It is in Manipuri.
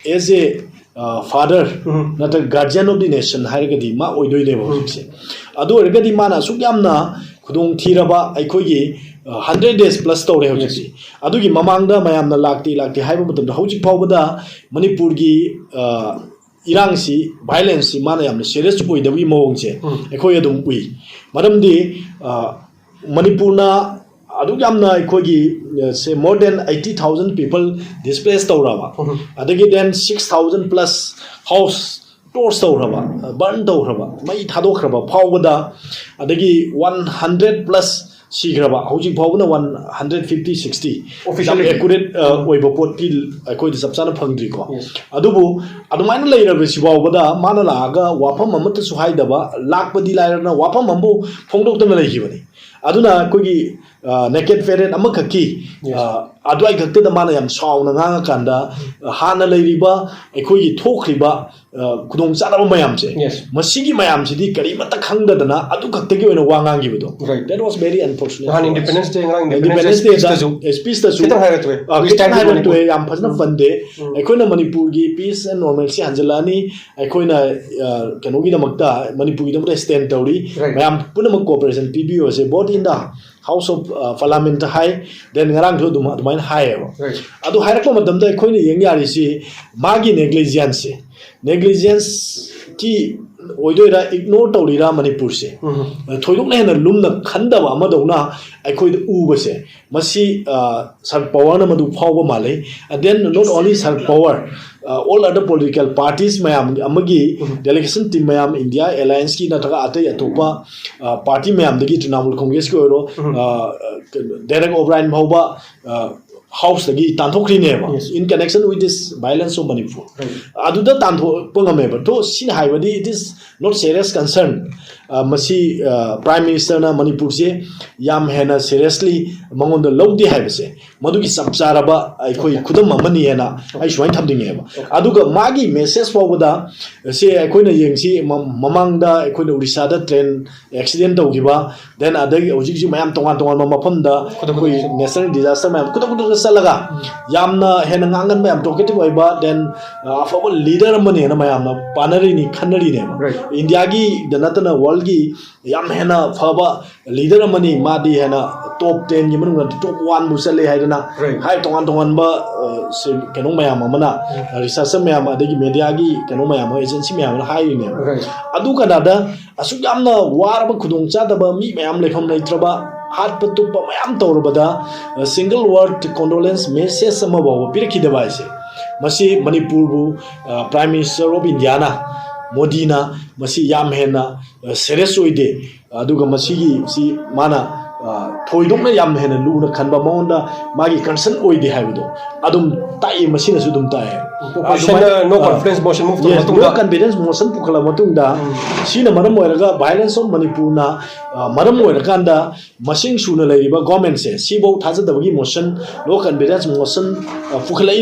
as a father, not a guardian of the nation, Hargadi, Ma Oido, Ado Regadi Mana Suyamna, Kudung Tiraba, Aikogi, 100 days plus story. Adugi Mamanga, Mayamna Lakti, Hybrid of the Hoji Powada, Manipurgi, Irangsi, violence, Manayam, serious way the we Monse, Ekoyadum we. Madam D. Manipurna. Adugamna Kogi say more than 80,000 people displaced Taurava. Adagi then 6,000 plus house doors Taurava, burned Taurava, Mai Tadokrava, Powada, Adagi 100 plus Sigrava, Hoji Powna 150, 60. Officially accurate Webopot Pil, I call the Subsana Pangrico. Adubu, Adumana later with Shivada, Manalaga, Wapam Mamata Suhaidava, Lakpadi Lirana, Wapam Mambo, Fondo the Malay. Aduna Kogi naked ferret amakaki adwai gakte da mana yam sauna nga kanda hana leiriba ekoi thokriba kudong chadaba mayam che masigi mayam sidi kari mata khangda dana adu gakte gi oina wangang gi bedo that was very unfortunate han independence day ngang independence day da speech da su kita hai to yam phajna fande ekoina manipur gi peace and normalcy hanjalani ekoina kanogi da makta manipur gi da stand tawri mayam punam cooperation pbo se both in the House of Parliament high, then Garang to the mine higher. Adu Harakoma Damda Coin Yangarisi, Magi negligence. Negligence key Odoida ignore Taurira Manipurse. Toyuk and Lumna Kandava Madonna, I call it Ubase. Masi Sarpawana Madu Power Male, and then not only Sar Power. All other political parties, Mayam, Amagi, delegation team Mayam, India, Alliance, Nataka Ate, Atopa, party Mayam, the Gitanamul Congress, Derek O'Brien Mauba, House the Gi Tantokri name in connection with this violence of Manipur. Aduda Tanto Pungameba, to Sin Highway, it is not serious concern. Masi Prime Minister na Manipur se Yam Hena seriously among the Lodi Habse, Maduki Sabsaraba, I call Kudam Mamani Hena, I showing something. Aduga Magi message forward, say I couldn't yangsi Mamanga, I couldn't Risada train accident of Giba, then other Ojiji Mam Tongan Mamapunda, national disaster ma'am, Kudaku Salaga, Yamna Henangan ma'am, talkative Waiba, then for leader money and Mayama, Panarini, Kanari name. Indiagi, the Natana World. Yam hena faba leader money madi hena top 10 yimun top 1 musale haidana hai tongan tongan ba se kenong mayam mana research mayam adagi media gi kenong mayam agency mayam hai ne adu kanada asuk yamna war ba khudong cha da ba mi mayam lefam leitraba hat patu pa mayam tawrabada single word condolence message sama ba pirki device masi manipur bu prime minister of India na Modina, Masi Yam Hena, Seresoide, Aduga Masigi, si Mana, Toidum Yam Hena, Luna Kanba Monda, Magi Kansan Oide Havido, Adum Tai Machine Sudum Tai. No confidence motion move to no confidence motion Pukala Matunda, Sina Maramoraga, violence of Manipuna, Maramorakanda, Machine Suna Lady, government says, Sibo Taza the motion, no confidence motion, Pukala